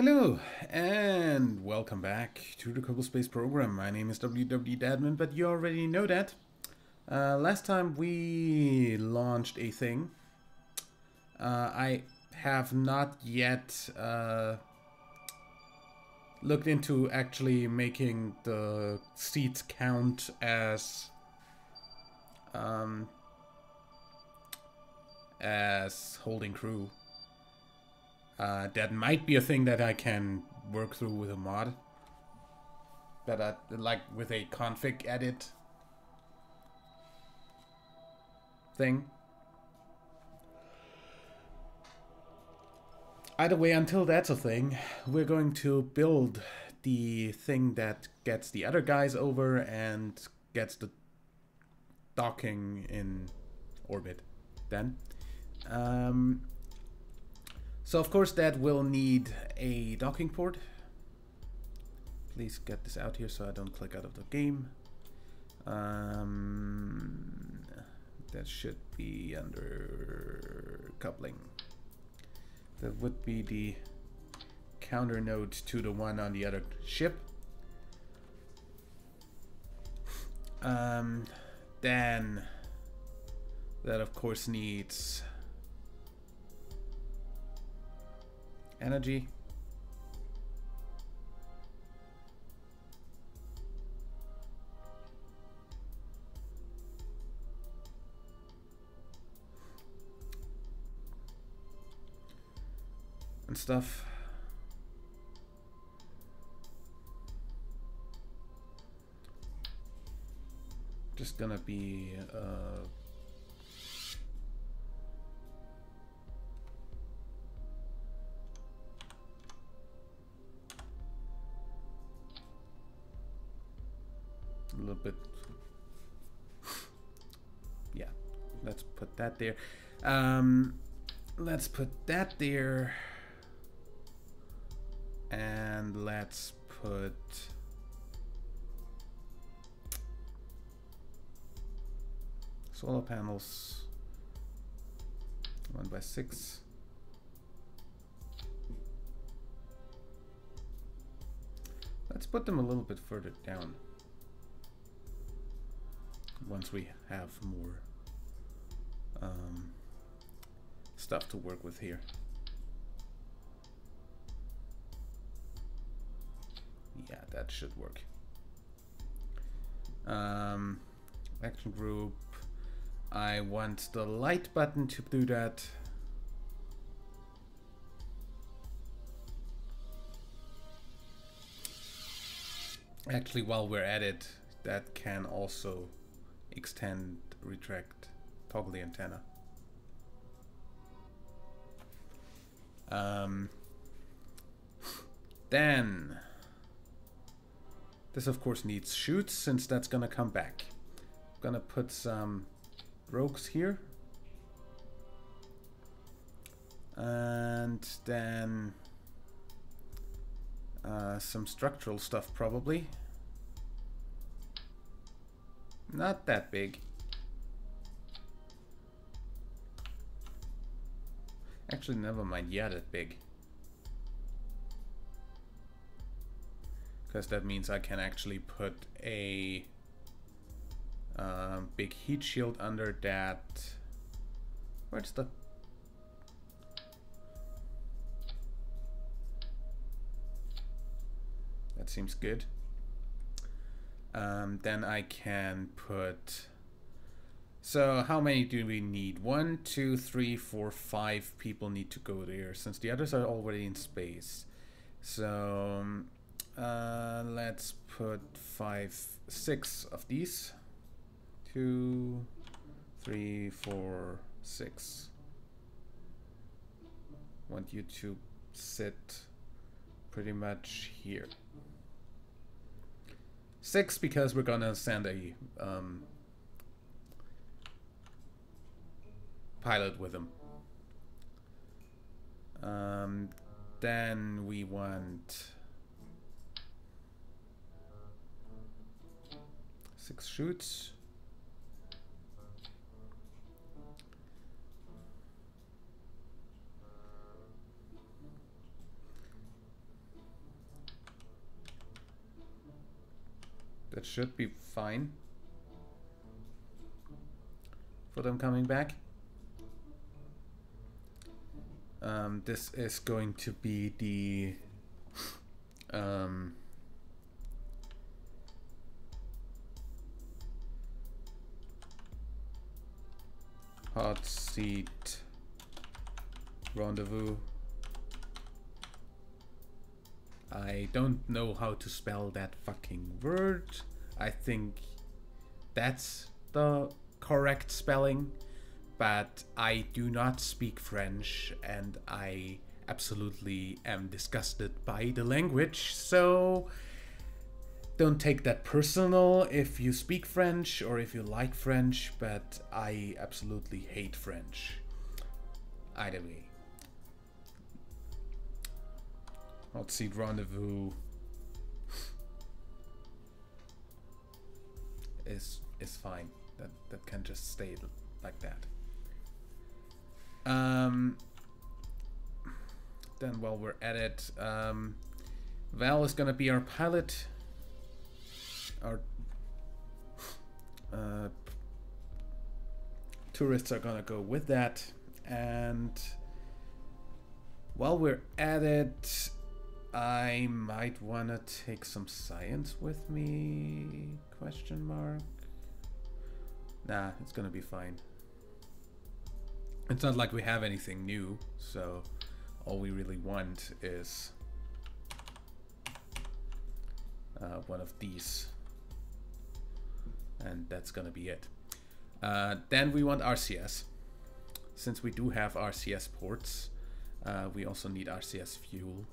Hello, and welcome back to the Kerbal Space program. My name is WWDadmin, but you already know that. Last time we launched a thing. I have not yet looked into actually making the seats count as holding crew. That might be a thing that I can work through with a mod. But like with a config edit thing. Either way, until that's a thing, we're going to build the thing that gets the other guys over and gets the docking in orbit then. So of course that will need a docking port. Please get this out here so I don't click out of the game. That should be under coupling. That would be the counter node to the one on the other ship. Then that of course needs energy. And stuff. Just gonna be a little bit. Yeah, let's put that there. Let's put that there. And let's put solar panels 1x6. Let's put them a little bit further down once we have more stuff to work with here. Yeah, that should work. Action group. I want the light button to do that. Actually, while we're at it, that can also extend, retract, toggle the antenna. Then this of course needs chutes, since that's gonna come back. I'm gonna put some rogues here. And then some structural stuff probably. Not that big. Actually, never mind. Yeah, that big. Because that means I can actually put a big heat shield under that. Where's the... That seems good. Then I can put... So how many do we need? 1, 2, 3, 4, 5 people need to go there, since the others are already in space. So let's put 6 of these. 2, 3, 4, 6. Want you to sit pretty much here. 6 because we're gonna send a pilot with them. Then we want 6 chutes. That should be fine for them coming back. This is going to be the hot seat rendezvous. I don't know how to spell that fucking word. I think that's the correct spelling, but I do not speak French and I absolutely am disgusted by the language, so don't take that personal if you speak French or if you like French, but I absolutely hate French. Either way. Hot seat rendezvous is fine. That can just stay like that. Then while we're at it, Val is gonna be our pilot. Our tourists are gonna go with that, and while we're at it, I might wanna take some science with me? Question mark. Nah, it's gonna be fine. It's not like we have anything new, so all we really want is one of these. And that's gonna be it. Then we want RCS. Since we do have RCS ports, we also need RCS fuel.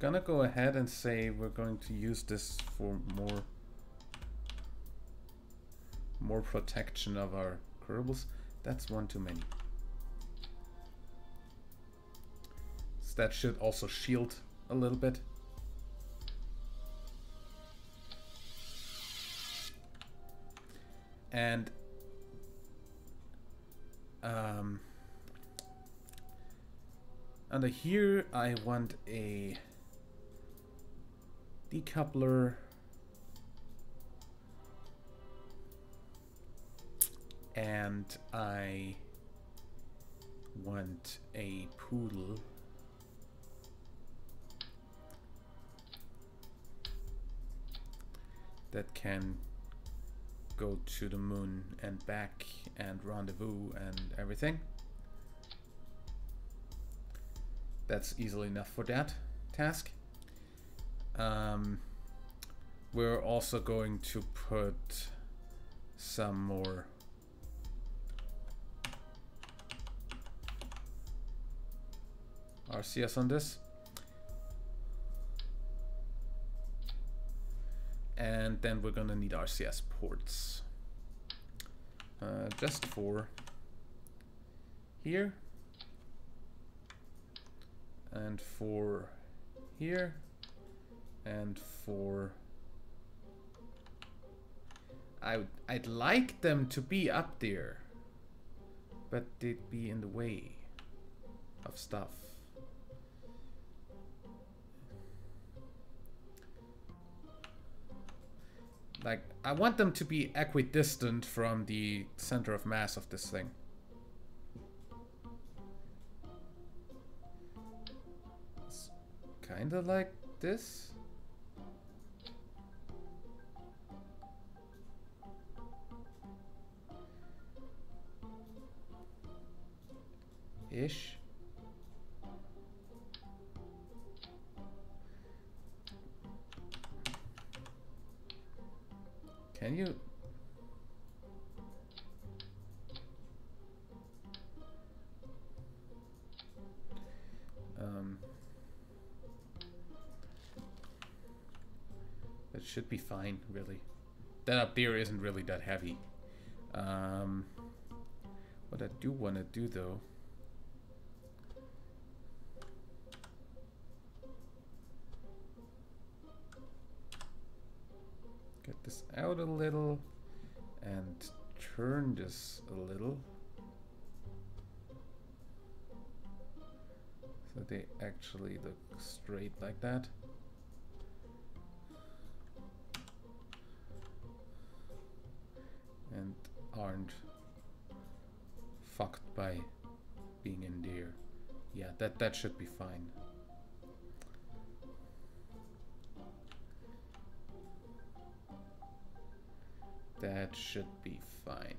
Gonna go ahead and say we're going to use this for more protection of our Kerbals. That's one too many. So that should also shield a little bit. And under here I want a decoupler and I want a poodle that can go to the moon and back and rendezvous and everything. That's easily enough for that task. We're also going to put some more RCS on this. And then we're gonna need RCS ports. Just for here. And for here. And for... I'd like them to be up there, but they'd be in the way of stuff. Like, I want them to be equidistant from the center of mass of this thing. It's kinda like this. Ish. Can you? That should be fine, really. That up there isn't really that heavy. What I do want to do, though, get this out a little and turn this a little. So they actually look straight like that. And aren't fucked by being in there. Yeah, that should be fine. That should be fine.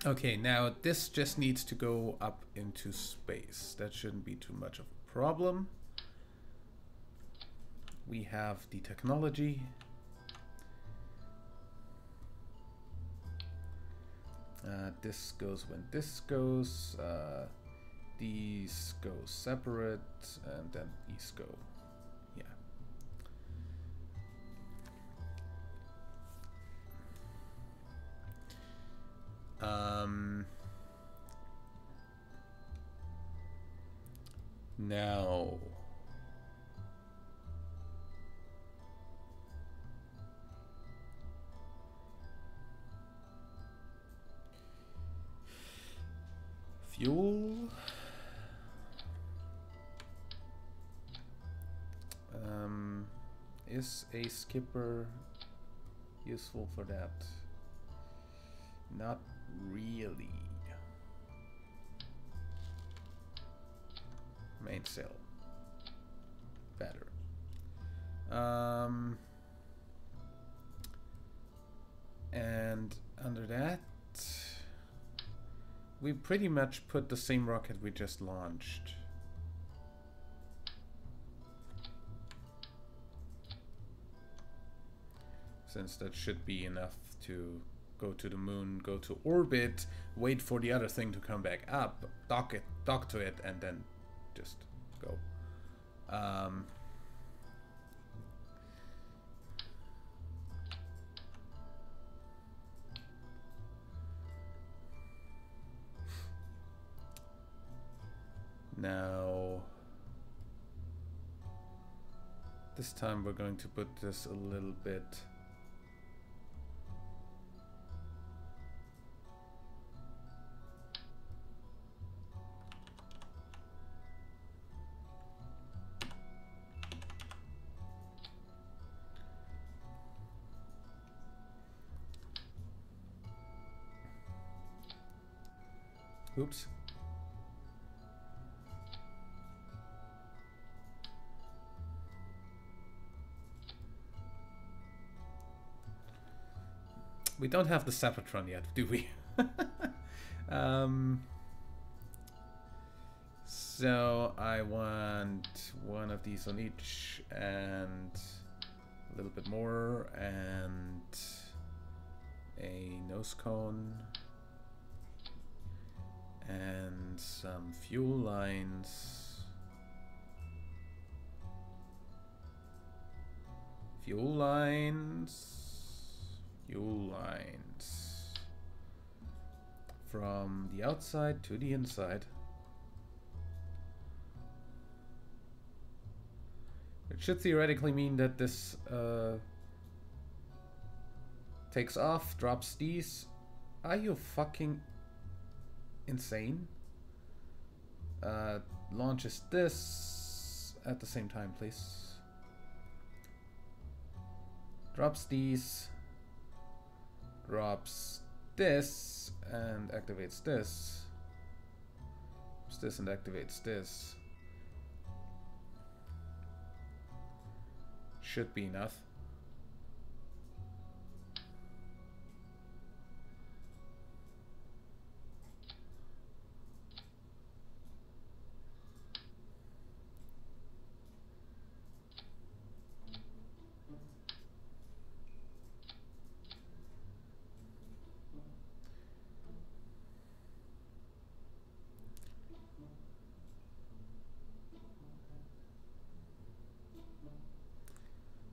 Okay, now this just needs to go up into space. That shouldn't be too much of a problem. We have the technology. This goes when this goes. These go separate, and then these go. Yeah. Now. Fuel. Is a skipper useful for that? Not really. Mainsail. Better. And under that, we pretty much put the same rocket we just launched. Since that should be enough to go to the moon, go to orbit, wait for the other thing to come back up, dock to it, and then just go. Now, this time we're going to put this a little bit oops. We don't have the Sapatron yet, do we? So I want one of these on each, and a little bit more, and a nose cone, and some fuel lines. Fuel lines. Fuel lines from the outside to the inside. It should theoretically mean that this takes off, drops these. Are you fucking insane? Launches this at the same time, please. Drops these. Drops this and activates this. Drops this and activates this. Should be enough.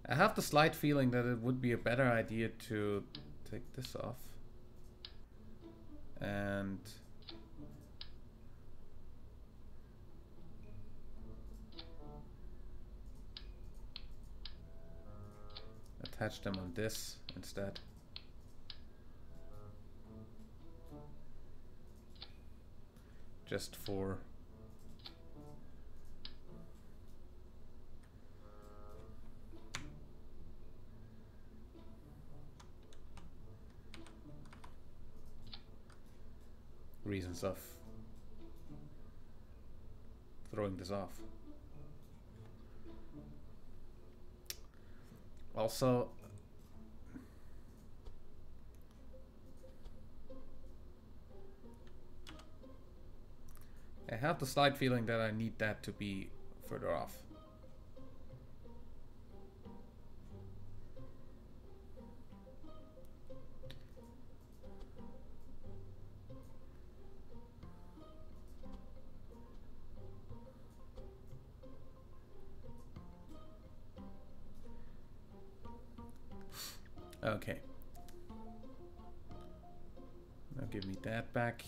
I have the slight feeling that it would be a better idea to take this off and attach them on this instead. just for reasons of throwing this off. Also, I have the slight feeling that I need that to be further off. Okay. Now give me that back.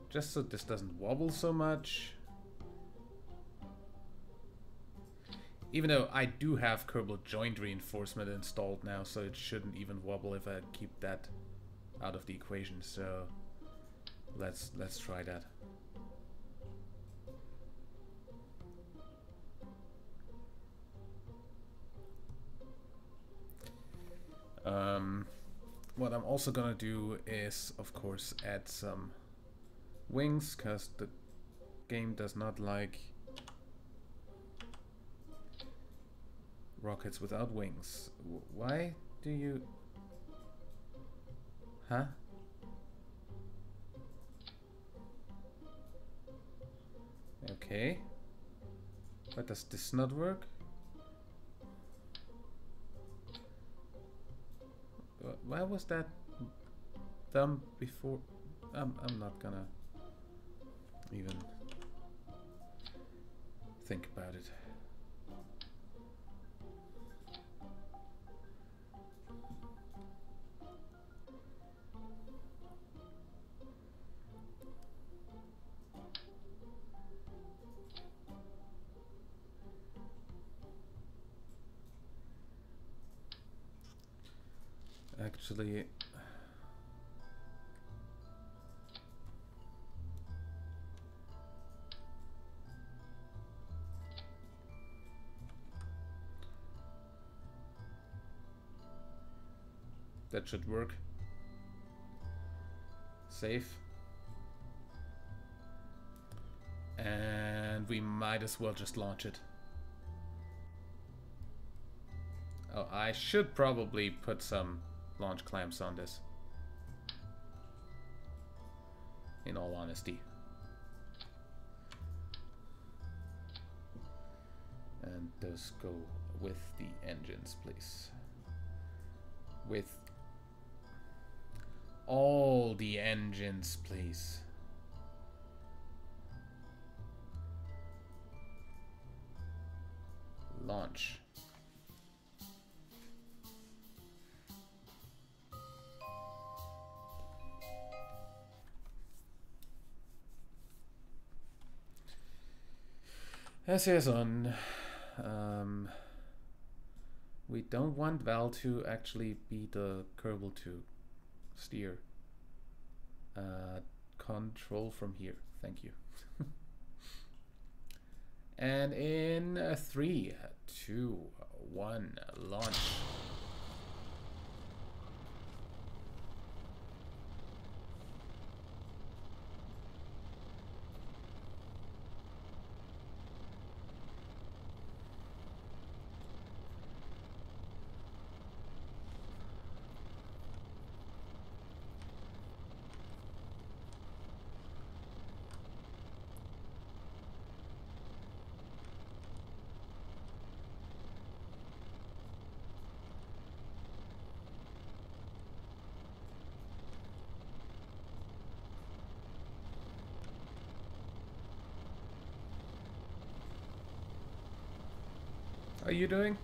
Just so this doesn't wobble so much. Even though I do have Kerbal joint reinforcement installed now, so it shouldn't even wobble if I keep that out of the equation. So let's try that. What I'm also gonna do is, of course, add some wings, because the game does not like rockets without wings. Why do you... Huh? Okay. But does this not work? Why was that done before? I'm not gonna even think about it. Actually, that should work. Save. And we might as well just launch it. Oh, I should probably put some launch clamps on this, in all honesty. And those go with the engines, please. With all the engines, please. Launch. SAS on. We don't want Val to actually be the Kerbal to steer. Control from here. Thank you. And in 3, 2, 1, launch. Are you doing?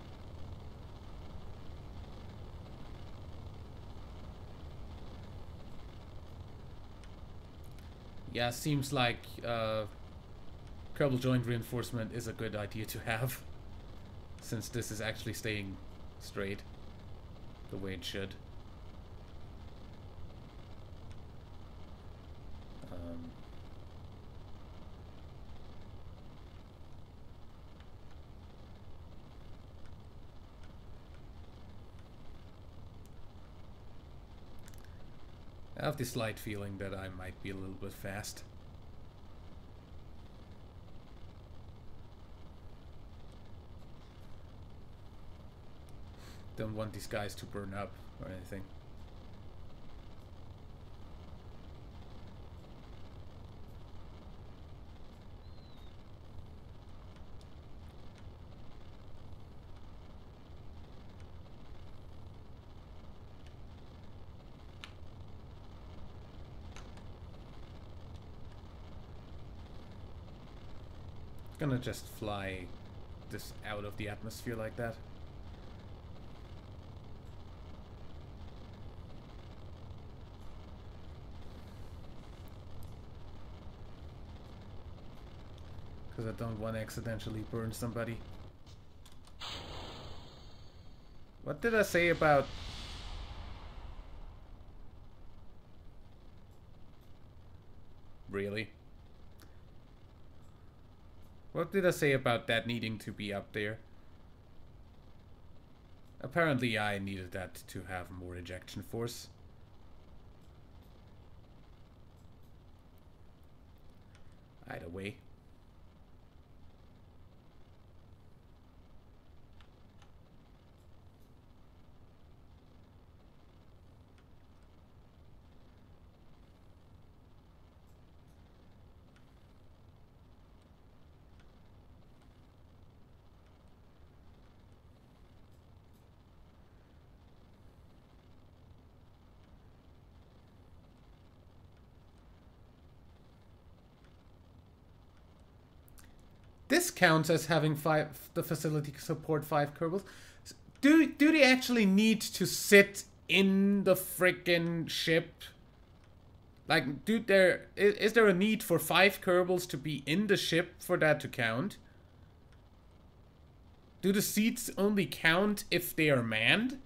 Yeah, seems like Kerbal joint reinforcement is a good idea to have. Since this is actually staying straight the way it should. I have this slight feeling that I might be a little bit fast. Don't want these guys to burn up or anything. Gonna just fly this out of the atmosphere like that. Because I don't want to accidentally burn somebody. What did I say about... Really? What did I say about that needing to be up there? Apparently I needed that to have more ejection force. Either way. This counts as having the facility support 5 Kerbals. Do they actually need to sit in the frickin' ship? Like, dude, is there a need for 5 Kerbals to be in the ship for that to count? Do the seats only count if they are manned?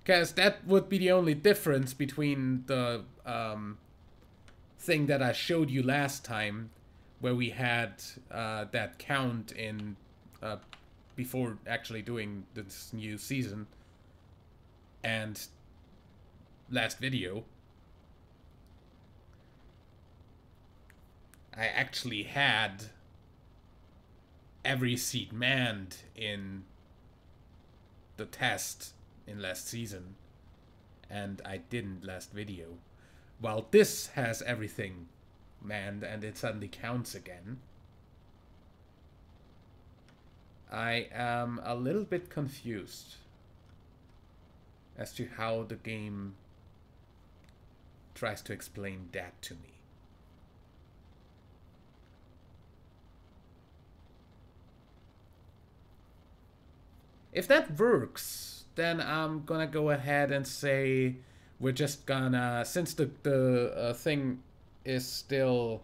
Because that would be the only difference between the thing that I showed you last time, where we had that count in before actually doing this new season, and last video. I actually had every seat manned in the test in last season, and I didn't last video. While this has everything manned and it suddenly counts again. I am a little bit confused as to how the game tries to explain that to me. If that works, then I'm gonna go ahead and say we're just gonna, since the thing is still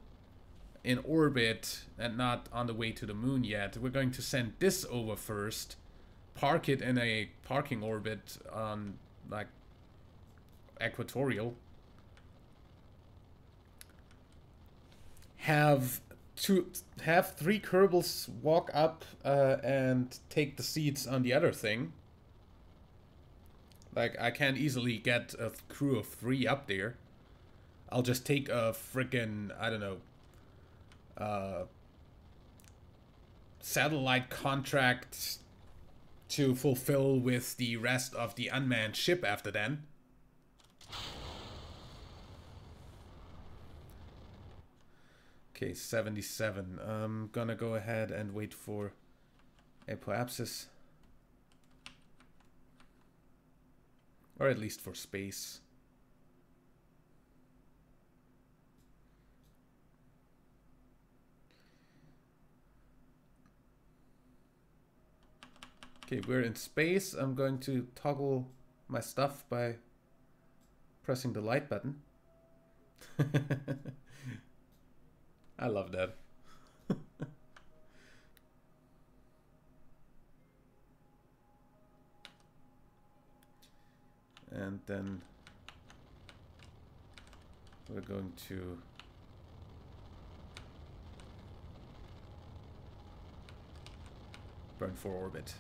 in orbit and not on the way to the moon yet, we're going to send this over first, park it in a parking orbit on, like, equatorial, have 3 Kerbals walk up and take the seats on the other thing. Like, I can't easily get a crew of 3 up there. I'll just take a frickin', I don't know, satellite contract to fulfill with the rest of the unmanned ship after then. Okay, 77. I'm gonna go ahead and wait for apoapsis. Or at least for space. Okay, we're in space. I'm going to toggle my stuff by pressing the light button. I love that. And then we're going to burn for orbit.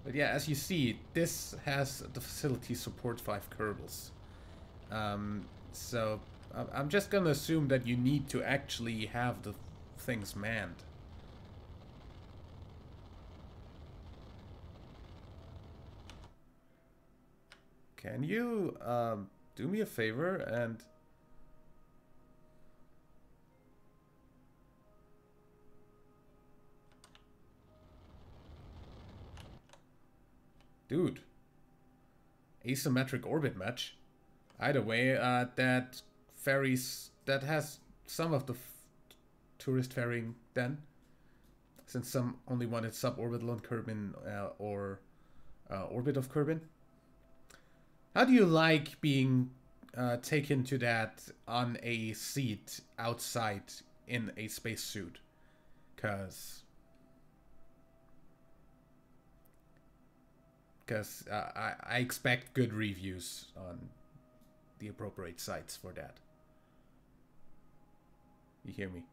But yeah, as you see, this has the facility supports 5 Kerbals. So I'm just gonna assume that you need to actually have the things manned. Can you do me a favor and... Dude. Asymmetric orbit match. Either way, that ferries... That has some of the tourist ferrying then. Since some only wanted suborbital on Kerbin or orbit of Kerbin. How do you like being taken to that on a seat outside in a spacesuit? Because I expect good reviews on the appropriate sites for that. You hear me?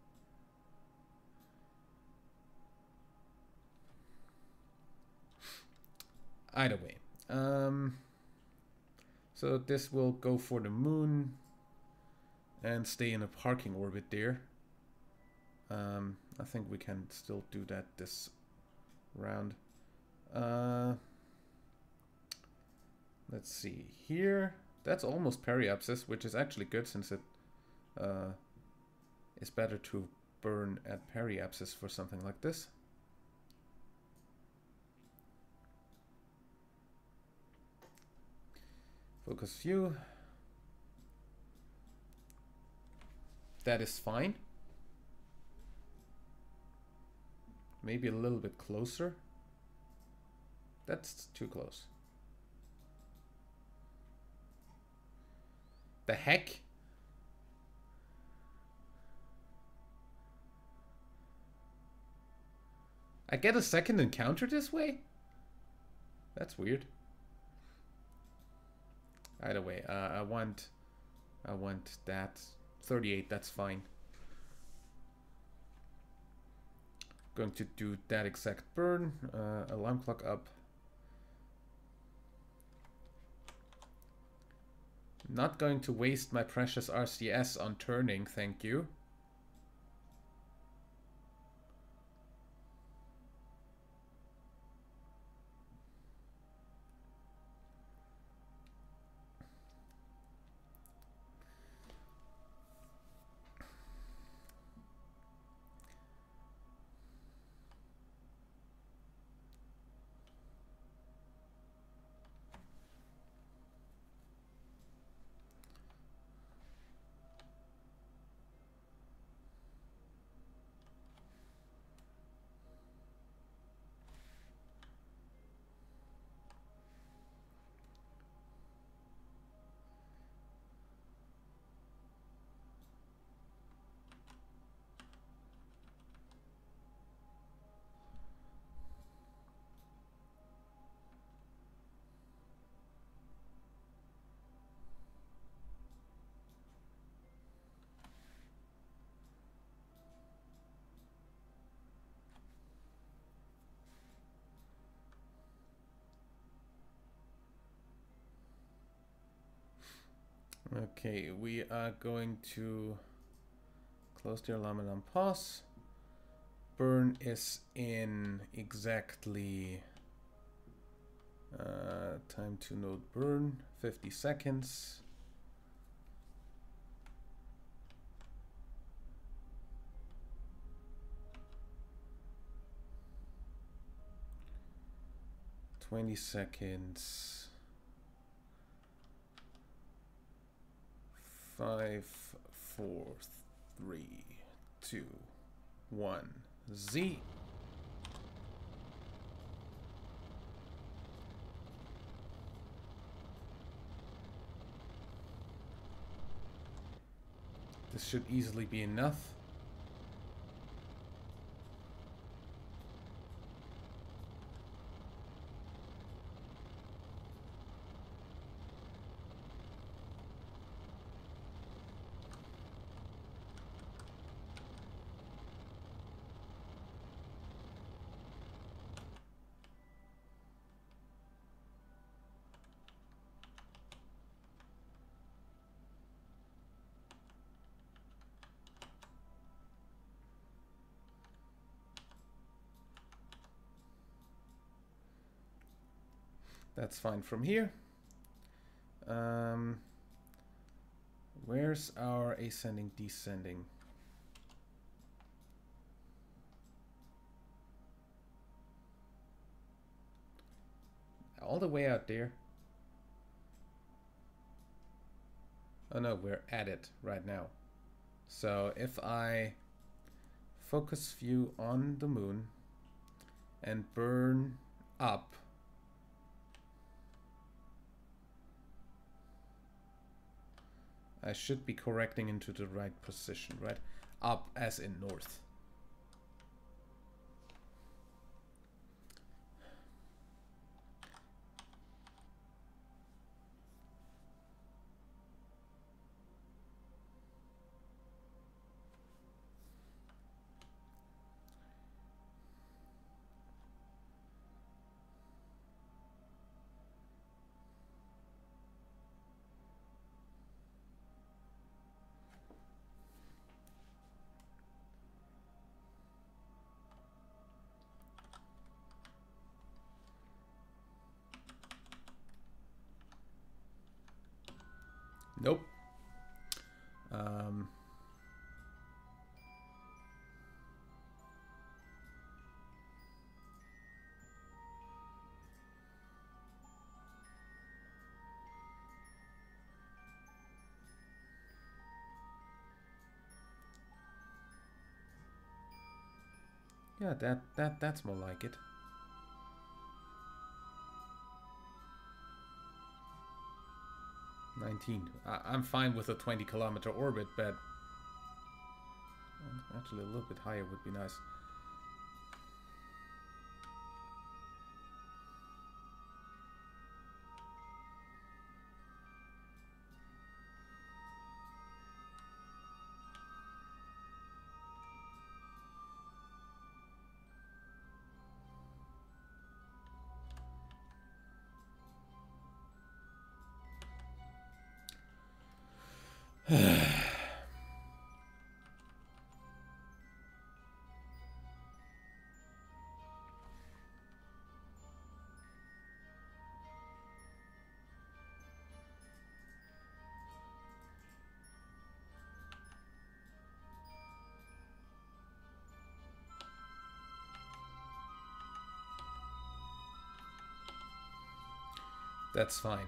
Either way. So this will go for the moon and stay in a parking orbit there. I think we can still do that this round. Let's see here. That's almost periapsis, which is actually good since it is better to burn at periapsis for something like this. Focus view. That is fine. Maybe a little bit closer. That's too close. The heck? I get a second encounter this way? That's weird. Either way, I want that 38. That's fine. Going to do that exact burn. Alarm clock up. Not going to waste my precious RCS on turning, thank you. Okay, we are going to close the alarm and unpause. Burn is in exactly time to node burn, 50 seconds. $20 seconds. 5, 4, 3, 2, 1, Z. This should easily be enough. That's fine from here. Where's our ascending, descending? All the way out there. Oh no, we're at it right now. So if I focus view on the moon and burn up, I should be correcting into the right position, right? Up as in north. Nope. Yeah, that's more like it. I'm fine with a 20-kilometer orbit, but actually a little bit higher would be nice. That's fine.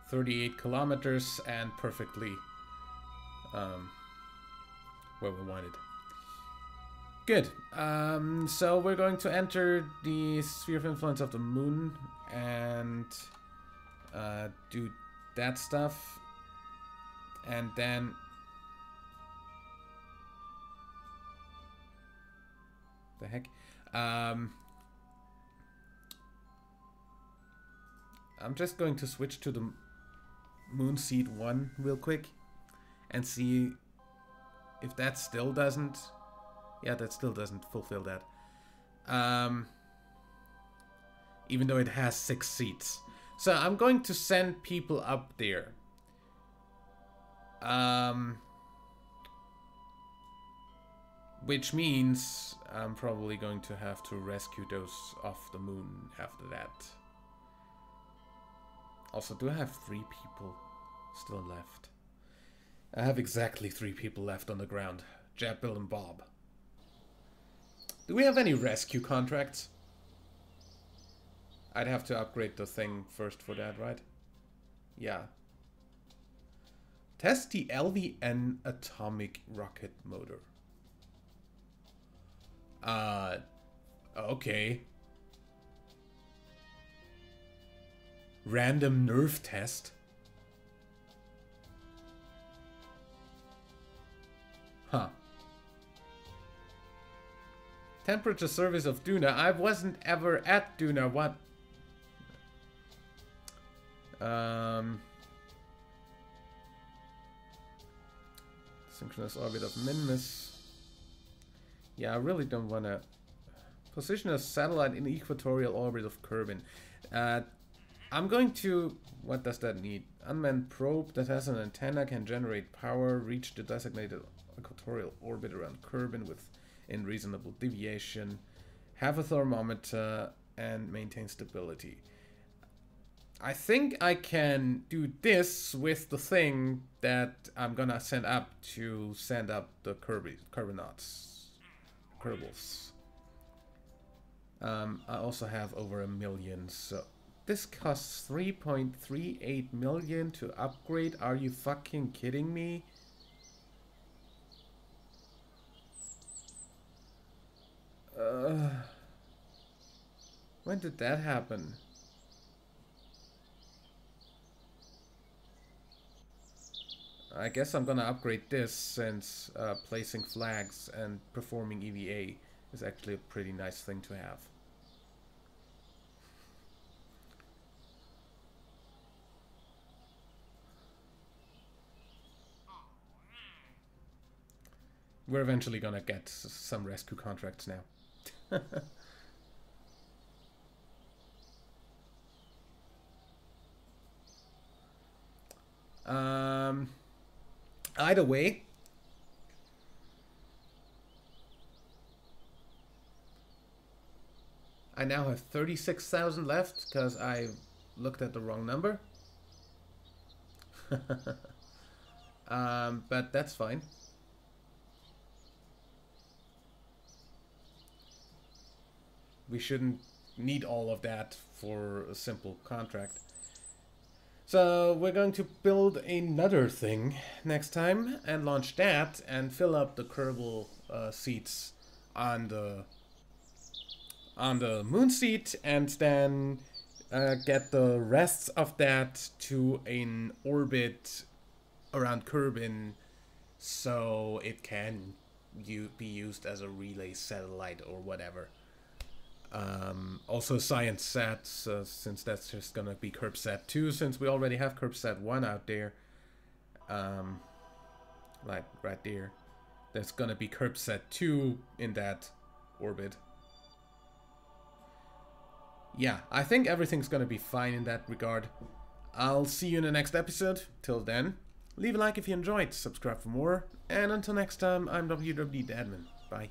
38 kilometers and perfectly where we wanted. Good. So we're going to enter the sphere of influence of the moon and do that stuff. And then the heck? I'm just going to switch to the Moon Seed 1 real quick and see if that still doesn't... Yeah, that still doesn't fulfill that. Even though it has 6 seats. So I'm going to send people up there. Which means I'm probably going to have to rescue those off the moon after that. Also, do I have 3 people still left? I have exactly 3 people left on the ground. Jeb, Bill, and Bob. Do we have any rescue contracts? I'd have to upgrade the thing first for that, right? Yeah. Test the LVN atomic rocket motor. Okay. Random nerve test. Huh. Temperature service of Duna. I wasn't ever at Duna. What? Synchronous orbit of Minmus. Yeah, I really don't want to position a satellite in the equatorial orbit of Kerbal. I'm going to... What does that need? Unmanned probe that has an antenna can generate power, reach the designated equatorial orbit around Kerbal within reasonable deviation, have a thermometer, and maintain stability. I think I can do this with the thing that I'm gonna send up to send up the Kerbals. I also have over 1 million, so this costs 3.38 million to upgrade. Are you fucking kidding me? When did that happen? I guess I'm gonna upgrade this since placing flags and performing EVA is actually a pretty nice thing to have. We're eventually gonna get some rescue contracts now. Either way, I now have 36,000 left because I looked at the wrong number. But that's fine. We shouldn't need all of that for a simple contract. So we're going to build another thing next time and launch that and fill up the Kerbal seats on the moon seat, and then get the rest of that to an orbit around Kerbin so it can be used as a relay satellite or whatever. Also Science-Sat, since that's just gonna be CurbSat 2, since we already have CurbSat 1 out there. Like right there. There's gonna be CurbSat 2 in that orbit. Yeah, I think everything's gonna be fine in that regard. I'll see you in the next episode. Till then, leave a like if you enjoyed, subscribe for more, and until next time, I'm WWD Admin. Bye.